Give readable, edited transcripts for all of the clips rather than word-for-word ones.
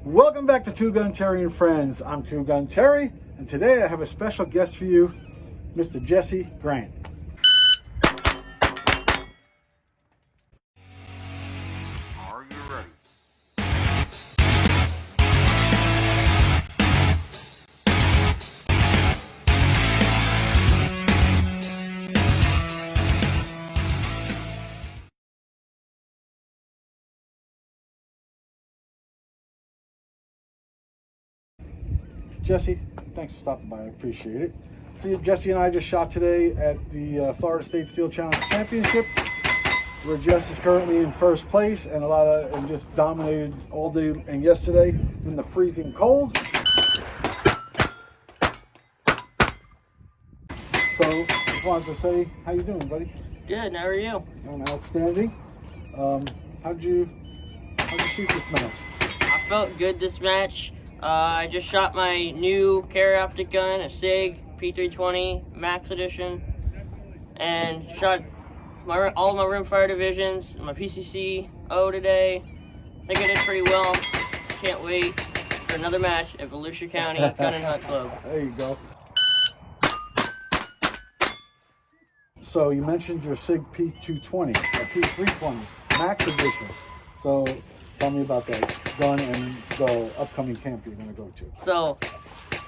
Welcome back to TwoGunTerry and Friends. I'm TwoGunTerry, and today I have a special guest for you, Mr. Jesse Grant. Are you ready? Jesse, thanks for stopping by. I appreciate it. See, Jesse and I just shot today at the Florida State Steel Challenge Championships, where Jess is currently in first place and just dominated all day and yesterday in the freezing cold. So, just wanted to say, how you doing, buddy? Good. How are you? I'm outstanding. How'd you shoot this match? I felt good this match. I just shot my new carry optic gun, a SIG P320 Max Edition, and shot all of my rimfire divisions, my PCC-0 today. I think I did pretty well. Can't wait for another match at Volusia County Gun and Hunt Club. There you go. So you mentioned your SIG P220, or P320 Max Edition. So tell me about that gun and the upcoming camp you're going to go to. So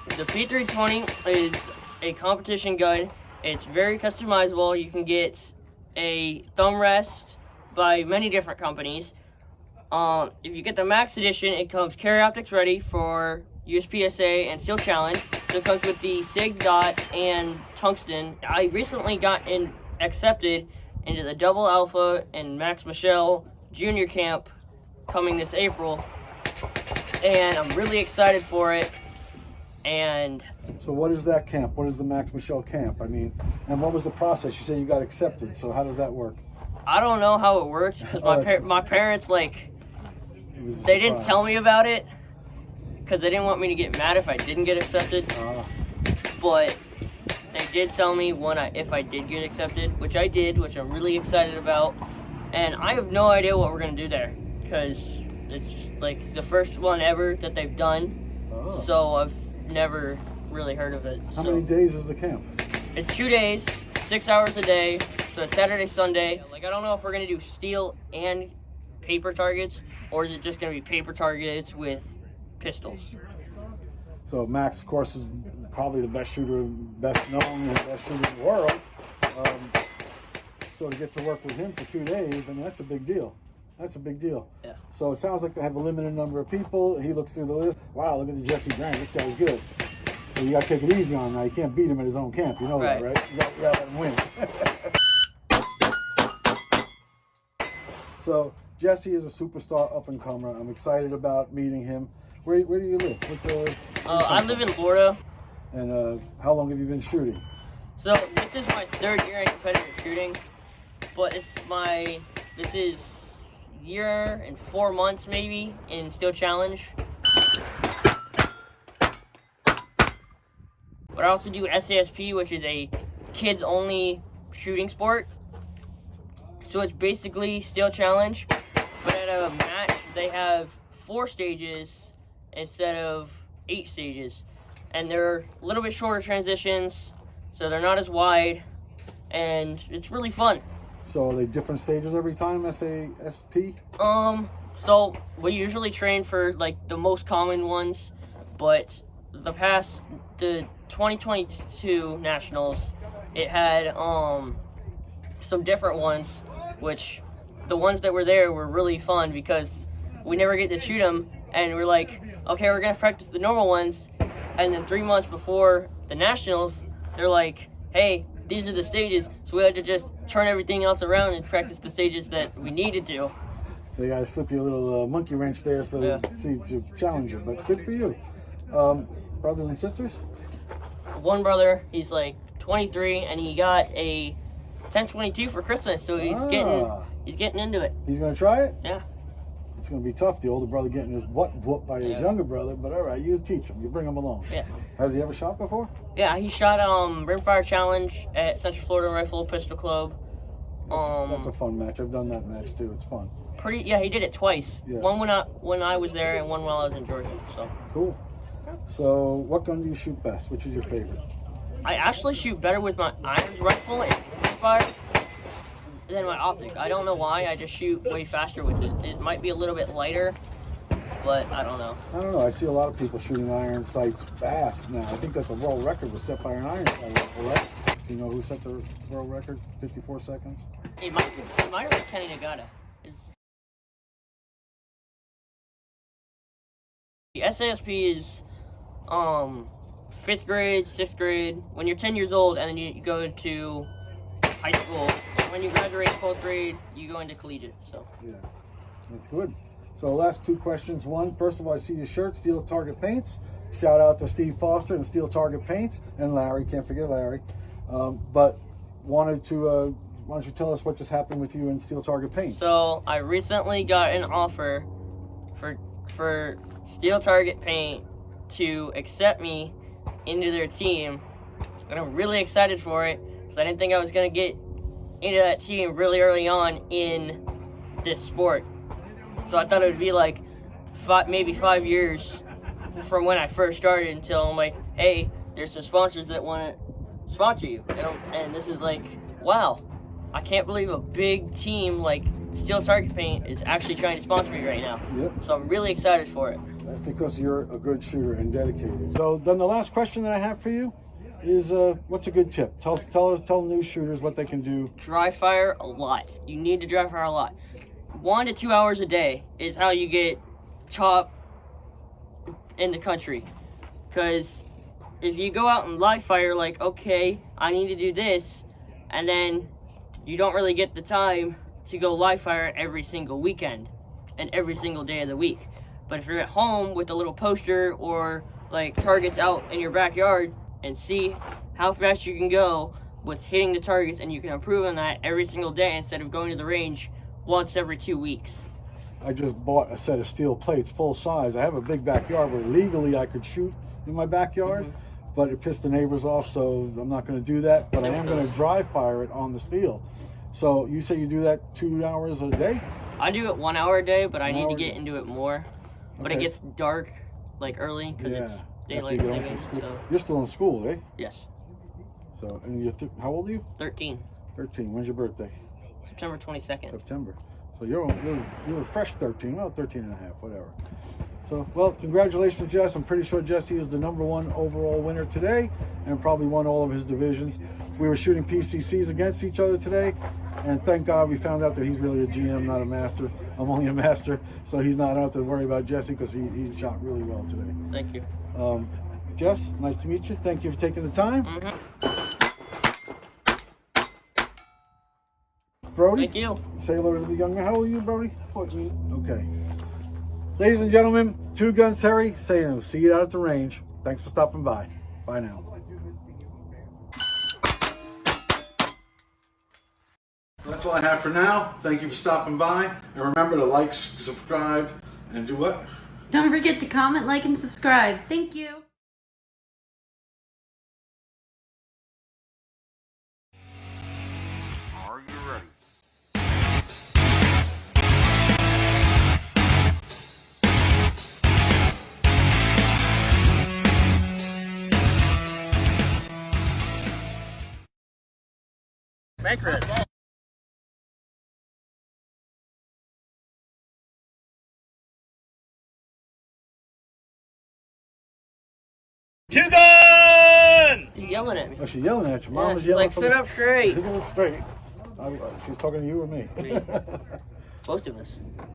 the P320 is a competition gun. It's very customizable. You can get a thumb rest by many different companies. If you get the Max Edition, it comes carry optics ready for USPSA and Steel Challenge. So it comes with the SIG dot and tungsten. I recently got accepted into the Double Alpha and Max Michelle Junior Camp coming this April, and I'm really excited for it. And so what is that camp? What is the Max Michelle camp? I mean, and what was the process? You said you got accepted, so how does that work? I don't know how it worked because my parents, like, they didn't tell me about it because they didn't want me to get mad if I didn't get accepted. But they did tell me if I did get accepted, which I did, which I'm really excited about. And I have no idea what we're gonna do there because it's like the first one ever that they've done. So I've never really heard of it. How many days is the camp? It's 2 days, 6 hours a day. So it's Saturday, Sunday. Like, I don't know if we're gonna do steel and paper targets, or is it just gonna be paper targets with pistols? So Max, of course, is probably the best shooter, best known and best shooter in the world. So to get to work with him for 2 days, I mean, that's a big deal. That's a big deal. Yeah. So it sounds like they have a limited number of people. He looks through the list. Wow, look at the Jesse Grant. This guy's good. So you got to take it easy on him now. You can't beat him at his own camp. You know that, right? You got to let him win. So Jesse is a superstar up-and-comer. I'm excited about meeting him. Where do you live? I live in Florida. And how long have you been shooting? So this is my 3rd year in competitive shooting, but this is year and 4 months maybe in Steel Challenge. But I also do SASP, which is a kids-only shooting sport. So it's basically Steel Challenge, but at a match they have 4 stages instead of 8 stages. And they're a little bit shorter transitions, so they're not as wide, and it's really fun. So are they different stages every time, SASP? So we usually train for, like, the most common ones, but the 2022 Nationals, it had, some different ones, which the ones that were there were really fun because we never get to shoot them, and we're like, okay, we're gonna practice the normal ones, and then 3 months before the Nationals, they're like, hey, these are the stages, so we had to just turn everything else around and practice the stages that we needed to. They got to slip you a little monkey wrench there so see to challenge you, but good for you. Brothers and sisters? One brother, he's like 23, and he got a 1022 for Christmas, so he's getting into it. He's going to try it? Yeah. It's going to be tough, the older brother getting his butt whooped by his younger brother, but all right, you teach him. You bring him along. Yes. Has he ever shot before? Yeah, he shot Rimfire Challenge at Central Florida Rifle Pistol Club. That's a fun match. I've done that match too. It's fun. Yeah, he did it twice. Yeah. One when I was there, and one while I was in Georgia. So Cool. So, what gun do you shoot best? Which is your favorite? I actually shoot better with my irons rifle and Rimfire than my optic. I don't know why. I just shoot way faster with it. It might be a little bit lighter, but I don't know. I don't know. I see a lot of people shooting iron sights fast now. I think that the world record was set by an iron sight rifle, right? Do you know who set the world record? 54 seconds? It might have been Kenny Nagata. The SASP is 5th grade, 6th grade, when you're 10 years old, and then you go to high school. And when you graduate 12th grade, you go into collegiate. So Yeah, that's good. So last two questions. One, first of all, I see your shirt, Steel Target Paints. Shout out to Steve Foster and Steel Target Paints, and Larry, can't forget Larry. But wanted to, why don't you tell us what just happened with you and Steel Target Paints? So I recently got an offer for Steel Target Paint to accept me into their team, and I'm really excited for it because I didn't think I was gonna get into that team really early on in this sport. So I thought it would be like maybe 5 years from when I first started until I'm like, hey, there's some sponsors that want to sponsor you, and this is like, wow, I can't believe a big team like Steel Target Paint is actually trying to sponsor me right now. Yep. So I'm really excited for it. That's because you're a good shooter and dedicated. So then the last question that I have for you is, what's a good tip? Tell new shooters what they can do. Dry fire a lot. You need to dry fire a lot. 1 to 2 hours a day is how you get top in the country. Because if you go out and live fire, like, okay, I need to do this, and then you don't really get the time to go live fire every single weekend and every single day of the week. But if you're at home with a little poster or like targets out in your backyard and see how fast you can go with hitting the targets, and you can improve on that every single day instead of going to the range once every 2 weeks. I just bought a set of steel plates full size. I have a big backyard where legally I could shoot in my backyard, but it pissed the neighbors off, so I'm not going to do that. But I am going to dry fire it on the steel. So you say you do that 2 hours a day? I do it 1 hour a day, but I need to get into it more. But it Okay. gets dark like early because it's After daylight you get home from savings. school. So You're still in school, eh? yes, So, and you're how old are you? 13, 13. When's your birthday? September 22nd. September. So you're a fresh 13, well, 13 and a half, whatever. So, well, congratulations, Jess. I'm pretty sure Jesse is the #1 overall winner today and probably won all of his divisions. We were shooting PCCs against each other today, and thank God we found out that he's really a GM, not a master. I'm only a master, so he's not out to worry about Jesse because he shot really well today. Thank you. Jess, nice to meet you. Thank you for taking the time. Brody, Thank you. say hello to the young man. How old are you, Brody? 14. Okay. Ladies and gentlemen, TwoGunTerry saying see you out at the range. Thanks for stopping by. Bye now. That's all I have for now. Thank you for stopping by. And remember to like, subscribe, and do what? Don't forget to comment, like, and subscribe. Thank you. Are you ready? Make red. Two gun! She's yelling at me. Oh, she's yelling at you. Mom Yeah, was she's yelling like, sit up straight. Sit up straight. She's talking to you or me? Both of us.